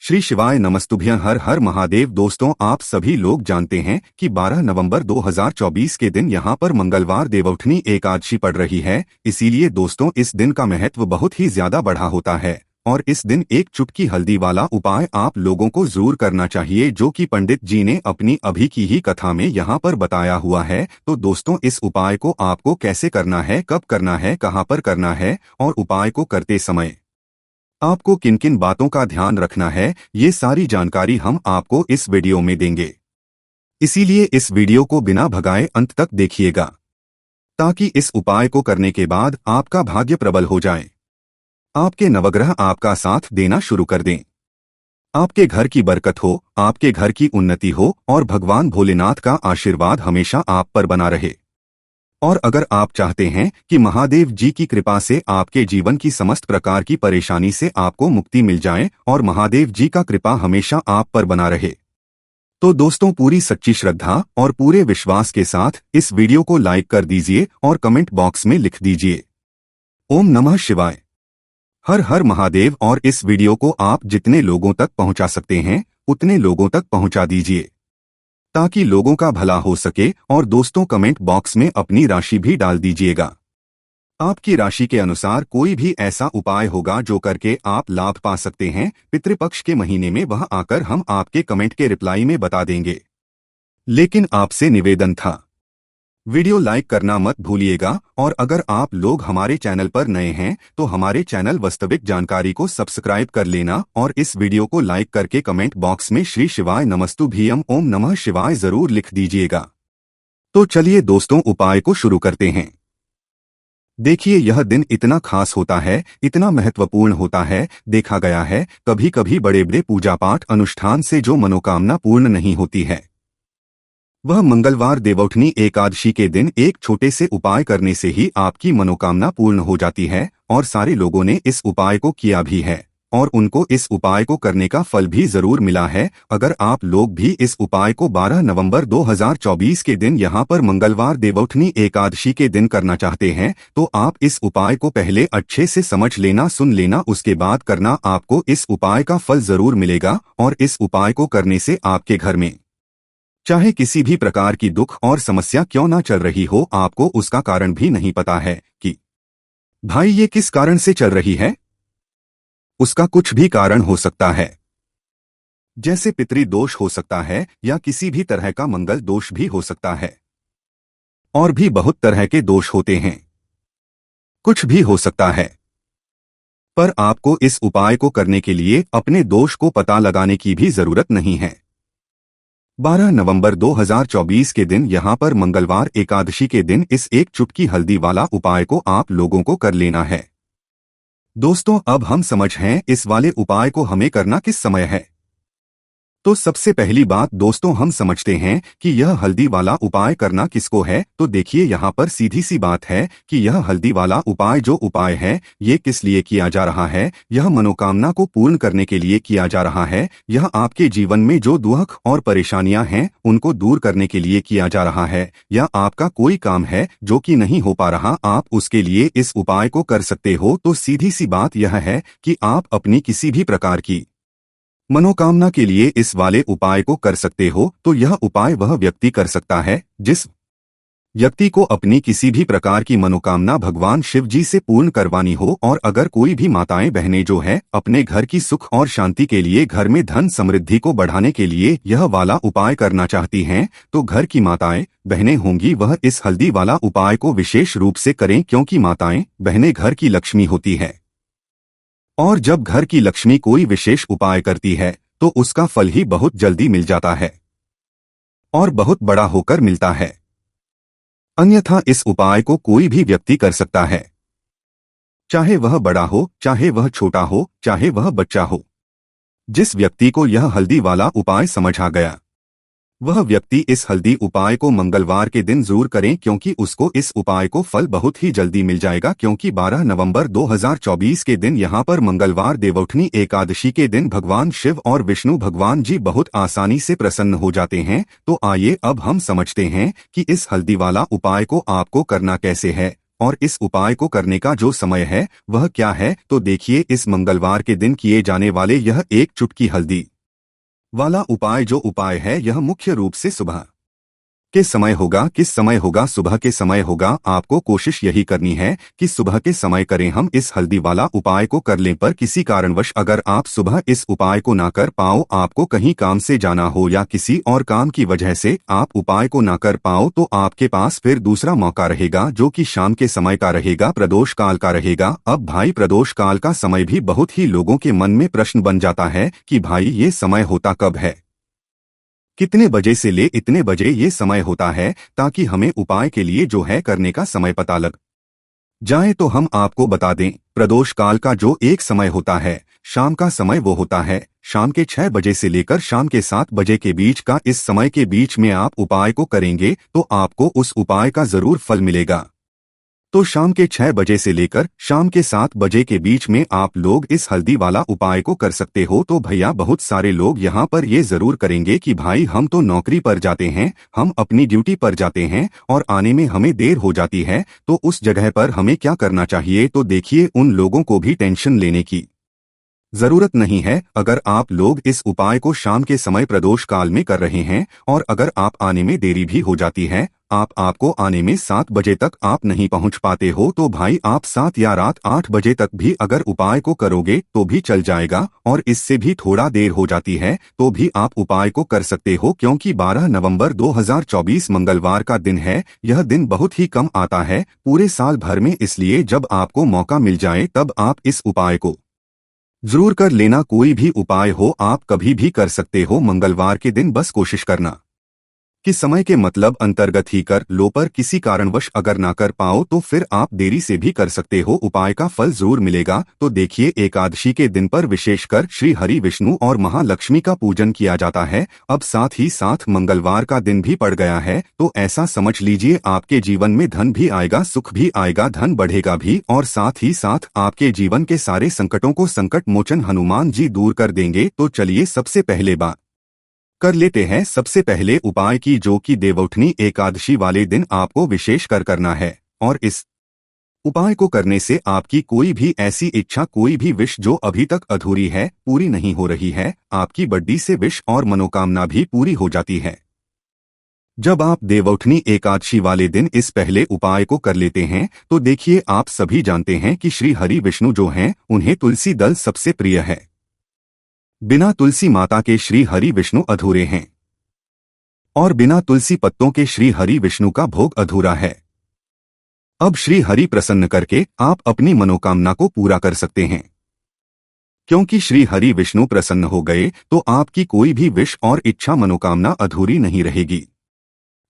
श्री शिवाय नमस्तुभ्यं। हर हर महादेव। दोस्तों, आप सभी लोग जानते हैं कि 12 नवंबर 2024 के दिन यहाँ पर मंगलवार देवउठनी एकादशी पड़ रही है। इसीलिए दोस्तों, इस दिन का महत्व बहुत ही ज्यादा बढ़ा होता है और इस दिन एक चुटकी हल्दी वाला उपाय आप लोगों को जरूर करना चाहिए, जो कि पंडित जी ने अपनी अभी की ही कथा में यहाँ पर बताया हुआ है। तो दोस्तों, इस उपाय को आपको कैसे करना है, कब करना है, कहाँ पर करना है और उपाय को करते समय आपको किन किन बातों का ध्यान रखना है, ये सारी जानकारी हम आपको इस वीडियो में देंगे। इसीलिए इस वीडियो को बिना भगाए अंत तक देखिएगा, ताकि इस उपाय को करने के बाद आपका भाग्य प्रबल हो जाए, आपके नवग्रह आपका साथ देना शुरू कर दें, आपके घर की बरकत हो, आपके घर की उन्नति हो और भगवान भोलेनाथ का आशीर्वाद हमेशा आप पर बना रहे। और अगर आप चाहते हैं कि महादेव जी की कृपा से आपके जीवन की समस्त प्रकार की परेशानी से आपको मुक्ति मिल जाए और महादेव जी का कृपा हमेशा आप पर बना रहे, तो दोस्तों, पूरी सच्ची श्रद्धा और पूरे विश्वास के साथ इस वीडियो को लाइक कर दीजिए और कमेंट बॉक्स में लिख दीजिए ओम नमः शिवाय, हर हर महादेव। और इस वीडियो को आप जितने लोगों तक पहुंचा सकते हैं उतने लोगों तक पहुंचा दीजिए, ताकि लोगों का भला हो सके। और दोस्तों, कमेंट बॉक्स में अपनी राशि भी डाल दीजिएगा। आपकी राशि के अनुसार कोई भी ऐसा उपाय होगा जो करके आप लाभ पा सकते हैं। पितृपक्ष के महीने में वह आकर हम आपके कमेंट के रिप्लाई में बता देंगे। लेकिन आपसे निवेदन था, वीडियो लाइक करना मत भूलिएगा। और अगर आप लोग हमारे चैनल पर नए हैं तो हमारे चैनल वास्तविक जानकारी को सब्सक्राइब कर लेना और इस वीडियो को लाइक करके कमेंट बॉक्स में श्री शिवाय नमस्तुभ्यं ओम नमः शिवाय जरूर लिख दीजिएगा। तो चलिए दोस्तों, उपाय को शुरू करते हैं। देखिए, यह दिन इतना खास होता है, इतना महत्वपूर्ण होता है। देखा गया है कभी कभी बड़े बड़े पूजा पाठ अनुष्ठान से जो मनोकामना पूर्ण नहीं होती है, वह मंगलवार देवउठनी एकादशी के दिन एक छोटे से उपाय करने से ही आपकी मनोकामना पूर्ण हो जाती है। और सारे लोगों ने इस उपाय को किया भी है और उनको इस उपाय को करने का फल भी जरूर मिला है। अगर आप लोग भी इस उपाय को 12 नवंबर 2024 के दिन यहाँ पर मंगलवार देवउठनी एकादशी के दिन करना चाहते हैं, तो आप इस उपाय को पहले अच्छे से समझ लेना, सुन लेना, उसके बाद करना। आपको इस उपाय का फल जरूर मिलेगा। और इस उपाय को करने से आपके घर में चाहे किसी भी प्रकार की दुख और समस्या क्यों ना चल रही हो, आपको उसका कारण भी नहीं पता है कि भाई ये किस कारण से चल रही है, उसका कुछ भी कारण हो सकता है। जैसे पितृ दोष हो सकता है या किसी भी तरह का मंगल दोष भी हो सकता है, और भी बहुत तरह के दोष होते हैं, कुछ भी हो सकता है। पर आपको इस उपाय को करने के लिए अपने दोष को पता लगाने की भी जरूरत नहीं है। 12 नवंबर 2024 के दिन यहाँ पर मंगलवार एकादशी के दिन इस एक चुटकी हल्दी वाला उपाय को आप लोगों को कर लेना है। दोस्तों, अब हम समझ हैं इस वाले उपाय को हमें करना किस समय है। तो सबसे पहली बात दोस्तों, हम समझते हैं कि यह हल्दी वाला उपाय करना किसको है। तो देखिए, यहाँ पर सीधी सी बात है कि यह हल्दी वाला उपाय जो उपाय है, ये किस लिए किया जा रहा है। यह मनोकामना को पूर्ण करने के लिए किया जा रहा है। यह आपके जीवन में जो दुख और परेशानियां हैं उनको दूर करने के लिए किया जा रहा है। या आपका कोई काम है जो कि नहीं हो पा रहा, आप उसके लिए इस उपाय को कर सकते हो। तो सीधी सी बात यह है कि आप अपनी किसी भी प्रकार की मनोकामना के लिए इस वाले उपाय को कर सकते हो। तो यह उपाय वह व्यक्ति कर सकता है जिस व्यक्ति को अपनी किसी भी प्रकार की मनोकामना भगवान शिव जी से पूर्ण करवानी हो। और अगर कोई भी माताएं बहनें जो है अपने घर की सुख और शांति के लिए, घर में धन समृद्धि को बढ़ाने के लिए यह वाला उपाय करना चाहती हैं, तो घर की माताएं बहनें होंगी वह इस हल्दी वाला उपाय को विशेष रूप से करें, क्योंकि माताएं बहनें घर की लक्ष्मी होती है। और जब घर की लक्ष्मी कोई विशेष उपाय करती है तो उसका फल ही बहुत जल्दी मिल जाता है और बहुत बड़ा होकर मिलता है। अन्यथा इस उपाय को कोई भी व्यक्ति कर सकता है, चाहे वह बड़ा हो, चाहे वह छोटा हो, चाहे वह बच्चा हो। जिस व्यक्ति को यह हल्दी वाला उपाय समझ आ गया, वह व्यक्ति इस हल्दी उपाय को मंगलवार के दिन जरूर करें, क्योंकि उसको इस उपाय को फल बहुत ही जल्दी मिल जाएगा। क्योंकि 12 नवंबर 2024 के दिन यहाँ पर मंगलवार देवउठनी एकादशी के दिन भगवान शिव और विष्णु भगवान जी बहुत आसानी से प्रसन्न हो जाते हैं। तो आइए अब हम समझते हैं कि इस हल्दी वाला उपाय को आपको करना कैसे है। और इस उपाय को करने का जो समय है वह क्या है, तो देखिए इस मंगलवार के दिन किए जाने वाले यह एक चुटकी हल्दी वाला उपाय जो उपाय है यह मुख्य रूप से सुबह के समय होगा। किस समय होगा? सुबह के समय होगा। आपको कोशिश यही करनी है कि सुबह के समय करें हम इस हल्दी वाला उपाय को कर लें, पर किसी कारणवश अगर आप सुबह इस उपाय को ना कर पाओ, आपको कहीं काम से जाना हो या किसी और काम की वजह से आप उपाय को ना कर पाओ, तो आपके पास फिर दूसरा मौका रहेगा जो कि शाम के समय का रहेगा, प्रदोष काल का रहेगा। अब भाई प्रदोष काल का समय भी बहुत ही लोगों के मन में प्रश्न बन जाता है कि भाई ये समय होता कब है, कितने बजे से ले इतने बजे ये समय होता है, ताकि हमें उपाय के लिए जो है करने का समय पता लग जाए। तो हम आपको बता दें, प्रदोष काल का जो एक समय होता है शाम का समय, वो होता है शाम के 6 बजे से लेकर शाम के 7 बजे के बीच का। इस समय के बीच में आप उपाय को करेंगे तो आपको उस उपाय का जरूर फल मिलेगा। तो शाम के 6 बजे से लेकर शाम के 7 बजे के बीच में आप लोग इस हल्दी वाला उपाय को कर सकते हो। तो भैया बहुत सारे लोग यहाँ पर ये जरूर करेंगे कि भाई हम तो नौकरी पर जाते हैं, हम अपनी ड्यूटी पर जाते हैं और आने में हमें देर हो जाती है, तो उस जगह पर हमें क्या करना चाहिए? तो देखिए उन लोगों को भी टेंशन लेने की जरूरत नहीं है। अगर आप लोग इस उपाय को शाम के समय प्रदोष काल में कर रहे हैं और अगर आप आने में देरी भी हो जाती है, आपको आने में 7 बजे तक आप नहीं पहुंच पाते हो, तो भाई आप 7 या रात 8 बजे तक भी अगर उपाय को करोगे तो भी चल जाएगा। और इससे भी थोड़ा देर हो जाती है तो भी आप उपाय को कर सकते हो, क्योंकि 12 नवंबर 2024 मंगलवार का दिन है। यह दिन बहुत ही कम आता है पूरे साल भर में, इसलिए जब आपको मौका मिल जाए तब आप इस उपाय को जरूर कर लेना। कोई भी उपाय हो आप कभी भी कर सकते हो, मंगलवार के दिन बस कोशिश करना कि समय के मतलब अंतर्गत ही कर लो, पर किसी कारणवश अगर ना कर पाओ तो फिर आप देरी से भी कर सकते हो, उपाय का फल जरूर मिलेगा। तो देखिए एकादशी के दिन पर विशेषकर श्री हरि विष्णु और महालक्ष्मी का पूजन किया जाता है। अब साथ ही साथ मंगलवार का दिन भी पड़ गया है, तो ऐसा समझ लीजिए आपके जीवन में धन भी आएगा, सुख भी आएगा, धन बढ़ेगा भी, और साथ ही साथ आपके जीवन के सारे संकटों को संकट मोचन हनुमान जी दूर कर देंगे। तो चलिए सबसे पहले बात कर लेते हैं सबसे पहले उपाय की, जो कि देवउठनी एकादशी वाले दिन आपको विशेष कर करना है। और इस उपाय को करने से आपकी कोई भी ऐसी इच्छा, कोई भी विश जो अभी तक अधूरी है, पूरी नहीं हो रही है, आपकी बड्डी से विश और मनोकामना भी पूरी हो जाती है। जब आप देवउठनी एकादशी वाले दिन इस पहले उपाय को कर लेते हैं तो देखिए आप सभी जानते हैं कि श्री हरि विष्णु जो हैं उन्हें तुलसी दल सबसे प्रिय है। बिना तुलसी माता के श्री हरि विष्णु अधूरे हैं और बिना तुलसी पत्तों के श्री हरि विष्णु का भोग अधूरा है। अब श्री हरि प्रसन्न करके आप अपनी मनोकामना को पूरा कर सकते हैं, क्योंकि श्री हरि विष्णु प्रसन्न हो गए तो आपकी कोई भी विश और इच्छा मनोकामना अधूरी नहीं रहेगी।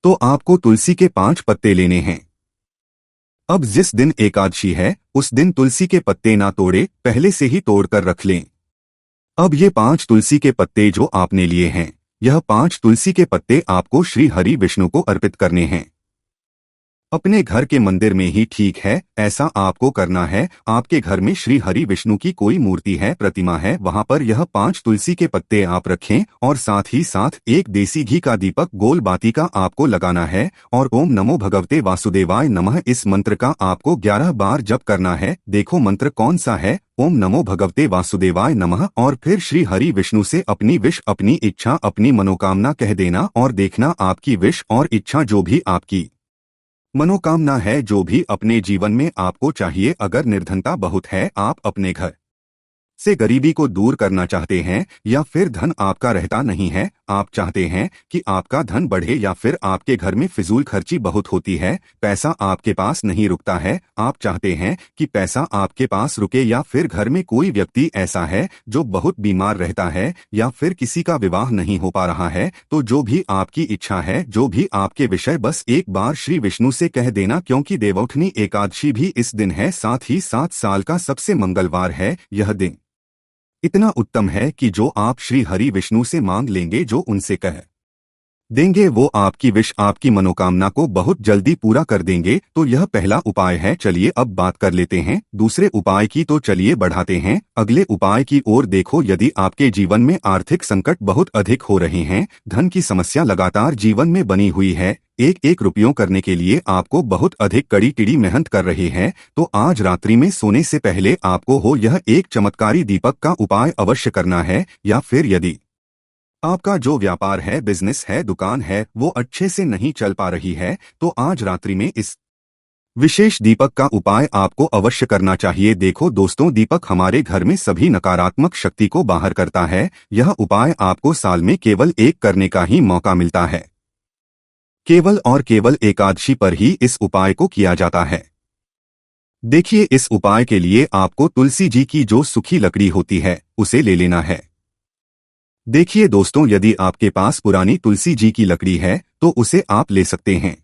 तो आपको तुलसी के 5 पत्ते लेने हैं। अब जिस दिन एकादशी है उस दिन तुलसी के पत्ते ना तोड़े, पहले से ही तोड़कर रख लें। अब ये 5 तुलसी के पत्ते जो आपने लिए हैं, यह 5 तुलसी के पत्ते आपको श्री हरि विष्णु को अर्पित करने हैं। अपने घर के मंदिर में ही ठीक है, ऐसा आपको करना है। आपके घर में श्री हरि विष्णु की कोई मूर्ति है, प्रतिमा है, वहां पर यह 5 तुलसी के पत्ते आप रखें और साथ ही साथ एक देसी घी का दीपक गोल बाती का आपको लगाना है और ओम नमो भगवते वासुदेवाय नमः इस मंत्र का आपको 11 बार जप करना है। देखो मंत्र कौन सा है, ओम नमो भगवते वासुदेवाय नमः, और फिर श्री हरि विष्णु से अपनी विश, अपनी इच्छा, अपनी मनोकामना कह देना और देखना आपकी विश और इच्छा, जो भी आपकी मनोकामना है, जो भी अपने जीवन में आपको चाहिए। अगर निर्धनता बहुत है, आप अपने घर से गरीबी को दूर करना चाहते हैं, या फिर धन आपका रहता नहीं है, आप चाहते हैं कि आपका धन बढ़े, या फिर आपके घर में फिजूल खर्ची बहुत होती है, पैसा आपके पास नहीं रुकता है, आप चाहते हैं कि पैसा आपके पास रुके, या फिर घर में कोई व्यक्ति ऐसा है जो बहुत बीमार रहता है, या फिर किसी का विवाह नहीं हो पा रहा है, तो जो भी आपकी इच्छा है, जो भी आपके विषय, बस एक बार श्री विष्णु से कह देना। क्योंकि देवउठनी एकादशी भी इस दिन है, साथ ही साथ साल का सबसे मंगलवार है। यह दिन इतना उत्तम है कि जो आप श्री हरि विष्णु से मांग लेंगे, जो उनसे कह देंगे, वो आपकी विश, आपकी मनोकामना को बहुत जल्दी पूरा कर देंगे। तो यह पहला उपाय है। चलिए अब बात कर लेते हैं दूसरे उपाय की। तो चलिए बढ़ाते हैं अगले उपाय की ओर। देखो, यदि आपके जीवन में आर्थिक संकट बहुत अधिक हो रहे हैं, धन की समस्या लगातार जीवन में बनी हुई है, एक एक रुपयों करने के लिए आपको बहुत अधिक कड़ी टिड़ी मेहनत कर रहे हैं, तो आज रात्रि में सोने से पहले आपको हो यह एक चमत्कारी दीपक का उपाय अवश्य करना है। या फिर यदि आपका जो व्यापार है, बिजनेस है, दुकान है, वो अच्छे से नहीं चल पा रही है, तो आज रात्रि में इस विशेष दीपक का उपाय आपको अवश्य करना चाहिए। देखो दोस्तों, दीपक हमारे घर में सभी नकारात्मक शक्ति को बाहर करता है। यह उपाय आपको साल में केवल एक करने का ही मौका मिलता है। केवल और केवल एकादशी पर ही इस उपाय को किया जाता है। देखिए, इस उपाय के लिए आपको तुलसी जी की जो सूखी लकड़ी होती है उसे ले लेना है। देखिए दोस्तों, यदि आपके पास पुरानी तुलसी जी की लकड़ी है तो उसे आप ले सकते हैं,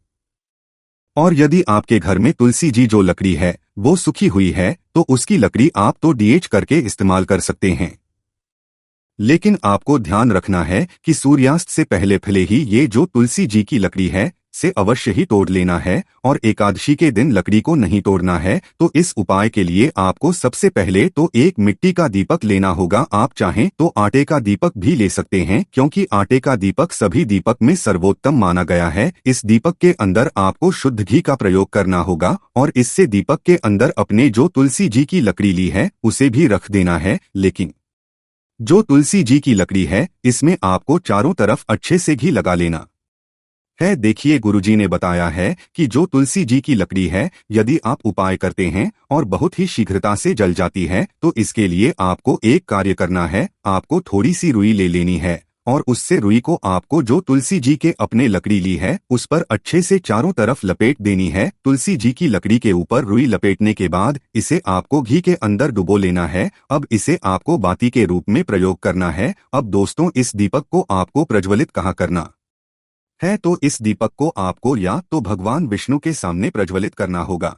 और यदि आपके घर में तुलसी जी जो लकड़ी है वो सूखी हुई है तो उसकी लकड़ी आप तो डीएच करके इस्तेमाल कर सकते हैं। लेकिन आपको ध्यान रखना है कि सूर्यास्त से पहले भले ही ये जो तुलसी जी की लकड़ी है से अवश्य ही तोड़ लेना है, और एकादशी के दिन लकड़ी को नहीं तोड़ना है। तो इस उपाय के लिए आपको सबसे पहले तो एक मिट्टी का दीपक लेना होगा। आप चाहें तो आटे का दीपक भी ले सकते हैं, क्योंकि आटे का दीपक सभी दीपक में सर्वोत्तम माना गया है। इस दीपक के अंदर आपको शुद्ध घी का प्रयोग करना होगा, और इससे दीपक के अंदर अपने जो तुलसी जी की लकड़ी ली है उसे भी रख देना है। लेकिन जो तुलसी जी की लकड़ी है इसमें आपको चारों तरफ अच्छे से घी लगा लेना है। देखिए, गुरुजी ने बताया है कि जो तुलसी जी की लकड़ी है, यदि आप उपाय करते हैं और बहुत ही शीघ्रता से जल जाती है, तो इसके लिए आपको एक कार्य करना है। आपको थोड़ी सी रुई ले लेनी है, और उससे रुई को आपको जो तुलसी जी के अपने लकड़ी ली है उस पर अच्छे से चारों तरफ लपेट देनी है। तुलसी जी की लकड़ी के ऊपर रुई लपेटने के बाद इसे आपको घी के अंदर डुबो लेना है। अब इसे आपको बाती के रूप में प्रयोग करना है। अब दोस्तों, इस दीपक को आपको प्रज्वलित कहाँ करना है, तो इस दीपक को आपको या तो भगवान विष्णु के सामने प्रज्वलित करना होगा,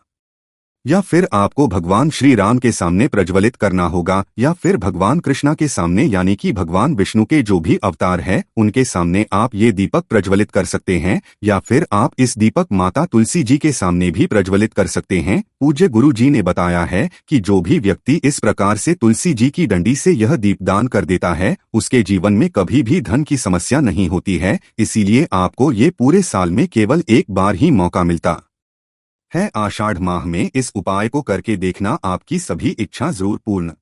या फिर आपको भगवान श्री राम के सामने प्रज्वलित करना होगा, या फिर भगवान कृष्णा के सामने, यानी कि भगवान विष्णु के जो भी अवतार हैं उनके सामने आप ये दीपक प्रज्वलित कर सकते हैं। या फिर आप इस दीपक माता तुलसी जी के सामने भी प्रज्वलित कर सकते हैं। पूज्य गुरु जी ने बताया है कि जो भी व्यक्ति इस प्रकार से तुलसी जी की डंडी से यह दीपदान कर देता है उसके जीवन में कभी भी धन की समस्या नहीं होती है। इसीलिए आपको ये पूरे साल में केवल एक बार ही मौका मिलता है। आषाढ़ माह में इस उपाय को करके देखना, आपकी सभी इच्छा जरूर पूर्ण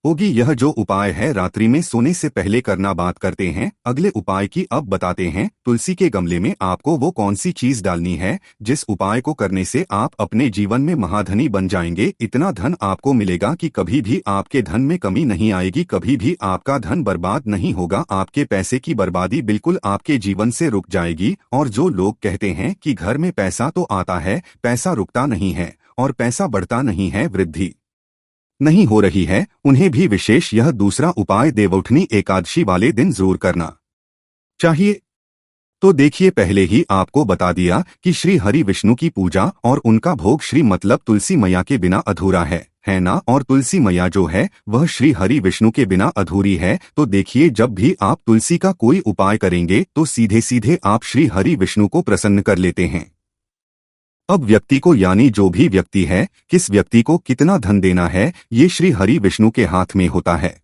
होगी। यह जो उपाय है रात्रि में सोने से पहले करना। बात करते हैं अगले उपाय की। अब बताते हैं तुलसी के गमले में आपको वो कौन सी चीज डालनी है जिस उपाय को करने से आप अपने जीवन में महाधनी बन जाएंगे। इतना धन आपको मिलेगा कि कभी भी आपके धन में कमी नहीं आएगी, कभी भी आपका धन बर्बाद नहीं होगा। आपके पैसे की बर्बादी बिल्कुल आपके जीवन से रुक जाएगी। और जो लोग कहते हैं कि घर में पैसा तो आता है, पैसा रुकता नहीं है और पैसा बढ़ता नहीं है, वृद्धि नहीं हो रही है, उन्हें भी विशेष यह दूसरा उपाय देवउठनी एकादशी वाले दिन जरूर करना चाहिए। तो देखिए, पहले ही आपको बता दिया कि श्री हरि विष्णु की पूजा और उनका भोग श्री मतलब तुलसी मैया के बिना अधूरा है ना। और तुलसी मैया जो है वह श्री हरि विष्णु के बिना अधूरी है। तो देखिए, जब भी आप तुलसी का कोई उपाय करेंगे तो सीधे सीधे आप श्री हरि विष्णु को प्रसन्न कर लेते हैं। अब व्यक्ति को, यानी जो भी व्यक्ति है, किस व्यक्ति को कितना धन देना है ये श्री हरि विष्णु के हाथ में होता है।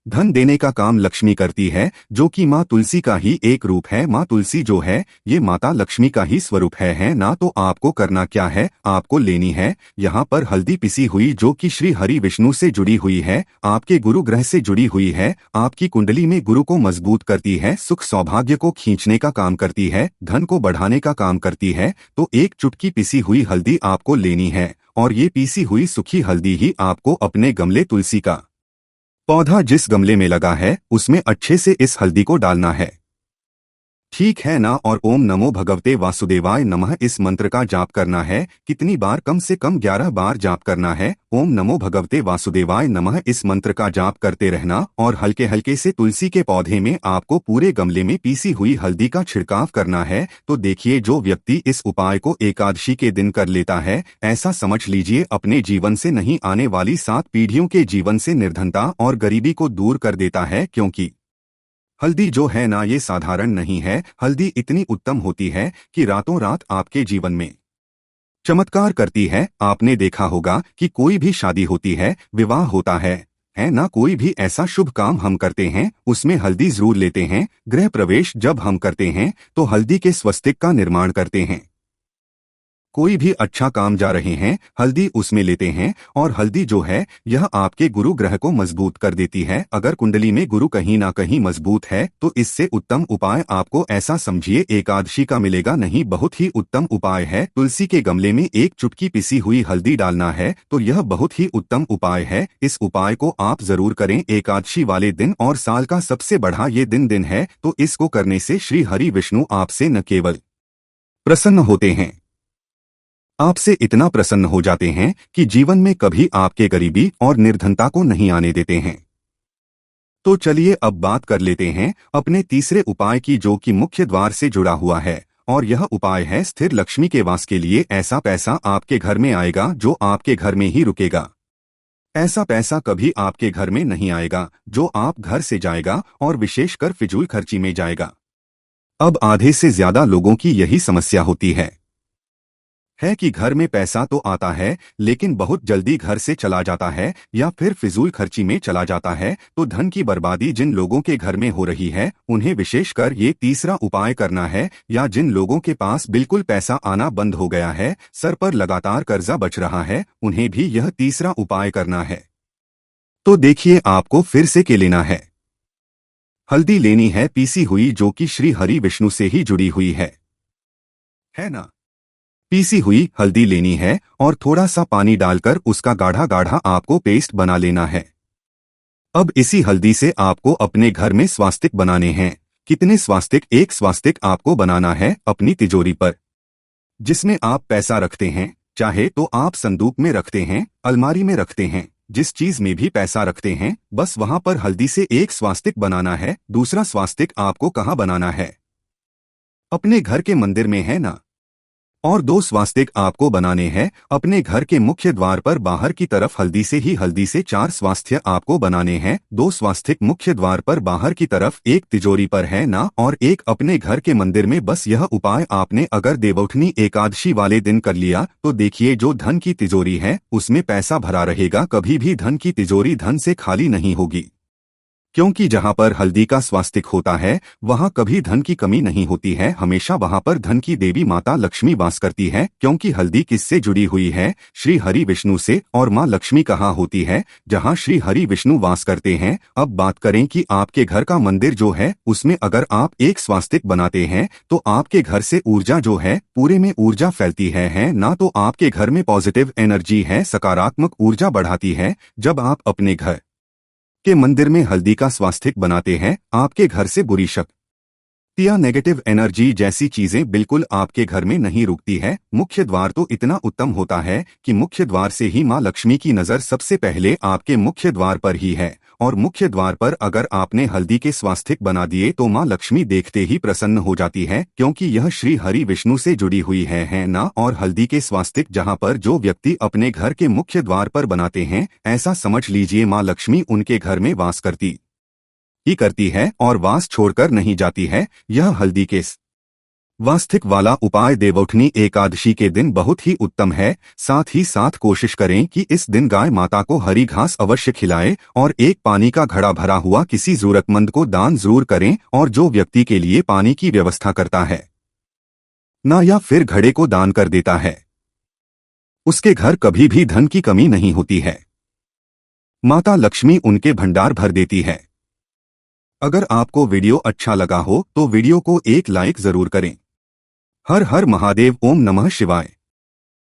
धन देने का काम लक्ष्मी करती है, जो कि माँ तुलसी का ही एक रूप है। माँ तुलसी जो है ये माता लक्ष्मी का ही स्वरूप है ना। तो आपको करना क्या है, आपको लेनी है यहाँ पर हल्दी पिसी हुई, जो कि श्री हरि विष्णु से जुड़ी हुई है, आपके गुरु ग्रह से जुड़ी हुई है, आपकी कुंडली में गुरु को मजबूत करती है, सुख सौभाग्य को खींचने का काम करती है, धन को बढ़ाने का काम करती है। तो एक चुटकी पिसी हुई हल्दी आपको लेनी है, और ये पीसी हुई सूखी हल्दी ही आपको अपने गमले, तुलसी का पौधा जिस गमले में लगा है उसमें अच्छे से इस हल्दी को डालना है, ठीक है ना। और ओम नमो भगवते वासुदेवाय नमः इस मंत्र का जाप करना है। कितनी बार, कम से कम 11 बार जाप करना है। ओम नमो भगवते वासुदेवाय नमः इस मंत्र का जाप करते रहना, और हल्के हल्के से तुलसी के पौधे में आपको पूरे गमले में पीसी हुई हल्दी का छिड़काव करना है। तो देखिए, जो व्यक्ति इस उपाय को एकादशी के दिन कर लेता है, ऐसा समझ लीजिए अपने जीवन से नहीं आने वाली 7 पीढ़ियों के जीवन से निर्धनता और गरीबी को दूर कर देता है। क्योंकि हल्दी जो है ना, ये साधारण नहीं है। हल्दी इतनी उत्तम होती है कि रातों रात आपके जीवन में चमत्कार करती है। आपने देखा होगा कि कोई भी शादी होती है, विवाह होता है ना, कोई भी ऐसा शुभ काम हम करते हैं उसमें हल्दी जरूर लेते हैं। गृह प्रवेश जब हम करते हैं तो हल्दी के स्वस्तिक का निर्माण करते हैं। कोई भी अच्छा काम जा रहे हैं, हल्दी उसमें लेते हैं। और हल्दी जो है यह आपके गुरु ग्रह को मजबूत कर देती है। अगर कुंडली में गुरु कहीं ना कहीं मजबूत है तो इससे उत्तम उपाय आपको ऐसा समझिए एकादशी का मिलेगा नहीं। बहुत ही उत्तम उपाय है। तुलसी के गमले में एक चुटकी पिसी हुई हल्दी डालना है तो यह बहुत ही उत्तम उपाय है। इस उपाय को आप जरूर करें एकादशी वाले दिन, और साल का सबसे बड़ा ये दिन है। तो इसको करने से श्री हरि विष्णु आपसे न केवल प्रसन्न होते हैं, आपसे इतना प्रसन्न हो जाते हैं कि जीवन में कभी आपके गरीबी और निर्धनता को नहीं आने देते हैं। तो चलिए अब बात कर लेते हैं अपने तीसरे उपाय की, जो कि मुख्य द्वार से जुड़ा हुआ है। और यह उपाय है स्थिर लक्ष्मी के वास के लिए। ऐसा पैसा आपके घर में आएगा जो आपके घर में ही रुकेगा। ऐसा पैसा कभी आपके घर में नहीं आएगा जो आप घर से जाएगा, और विशेषकर फिजूल खर्ची में जाएगा। अब आधे से ज्यादा लोगों की यही समस्या होती है कि घर में पैसा तो आता है लेकिन बहुत जल्दी घर से चला जाता है या फिर फिजूल खर्ची में चला जाता है। तो धन की बर्बादी जिन लोगों के घर में हो रही है उन्हें विशेषकर ये तीसरा उपाय करना है। या जिन लोगों के पास बिल्कुल पैसा आना बंद हो गया है, सर पर लगातार कर्जा बच रहा है, उन्हें भी यह तीसरा उपाय करना है। तो देखिए आपको फिर से क्या लेना है। हल्दी लेनी है पीसी हुई, जो कि श्री हरि विष्णु से ही जुड़ी हुई है ना। पीसी हुई हल्दी लेनी है और थोड़ा सा पानी डालकर उसका गाढ़ा गाढ़ा आपको पेस्ट बना लेना है। अब इसी हल्दी से आपको अपने घर में स्वास्तिक बनाने हैं। कितने स्वास्तिक? एक स्वास्तिक आपको बनाना है अपनी तिजोरी पर, जिसमें आप पैसा रखते हैं। चाहे तो आप संदूक में रखते हैं, अलमारी में रखते हैं, जिस चीज में भी पैसा रखते हैं, बस वहां पर हल्दी से एक स्वास्तिक बनाना है। दूसरा स्वास्तिक आपको कहाँ बनाना है? अपने घर के मंदिर में, है ना। और दो स्वास्तिक आपको बनाने हैं अपने घर के मुख्य द्वार पर बाहर की तरफ। हल्दी से 4 स्वास्थ्य आपको बनाने हैं। 2 स्वास्तिक मुख्य द्वार पर बाहर की तरफ, एक तिजोरी पर, है ना, और एक अपने घर के मंदिर में। बस यह उपाय आपने अगर देवउठनी एकादशी वाले दिन कर लिया तो देखिए जो धन की तिजोरी है उसमें पैसा भरा रहेगा। कभी भी धन की तिजोरी धन से खाली नहीं होगी, क्योंकि जहां पर हल्दी का स्वास्तिक होता है वहां कभी धन की कमी नहीं होती है। हमेशा वहां पर धन की देवी माता लक्ष्मी वास करती है, क्योंकि हल्दी किससे जुड़ी हुई है? श्री हरि विष्णु से। और मां लक्ष्मी कहाँ होती है? जहां श्री हरि विष्णु वास करते हैं। अब बात करें कि आपके घर का मंदिर जो है उसमें अगर आप एक स्वास्तिक बनाते हैं तो आपके घर से ऊर्जा जो है पूरे में ऊर्जा फैलती है ना। तो आपके घर में पॉजिटिव एनर्जी है, सकारात्मक ऊर्जा बढ़ाती है। जब आप अपने घर के मंदिर में हल्दी का स्वास्तिक बनाते हैं, आपके घर से बुरी शक्ति या नेगेटिव एनर्जी जैसी चीजें बिल्कुल आपके घर में नहीं रुकती है। मुख्य द्वार तो इतना उत्तम होता है कि मुख्य द्वार से ही मां लक्ष्मी की नजर सबसे पहले आपके मुख्य द्वार पर ही है। और मुख्य द्वार पर अगर आपने हल्दी के स्वास्तिक बना दिए तो मां लक्ष्मी देखते ही प्रसन्न हो जाती है, क्योंकि यह श्री हरि विष्णु से जुड़ी हुई है ना। और हल्दी के स्वास्तिक जहां पर जो व्यक्ति अपने घर के मुख्य द्वार पर बनाते हैं, ऐसा समझ लीजिए मां लक्ष्मी उनके घर में वास करती है और वास छोड़कर नहीं जाती है। यह हल्दी के वास्तिक वाला उपाय देवउठनी एकादशी के दिन बहुत ही उत्तम है। साथ ही साथ कोशिश करें कि इस दिन गाय माता को हरी घास अवश्य खिलाएं और एक पानी का घड़ा भरा हुआ किसी जरूरतमंद को दान जरूर करें। और जो व्यक्ति के लिए पानी की व्यवस्था करता है ना, या फिर घड़े को दान कर देता है, उसके घर कभी भी धन की कमी नहीं होती है। माता लक्ष्मी उनके भंडार भर देती है। अगर आपको वीडियो अच्छा लगा हो तो वीडियो को एक लाइक जरूर करें। हर हर महादेव। ओम नमः शिवाय।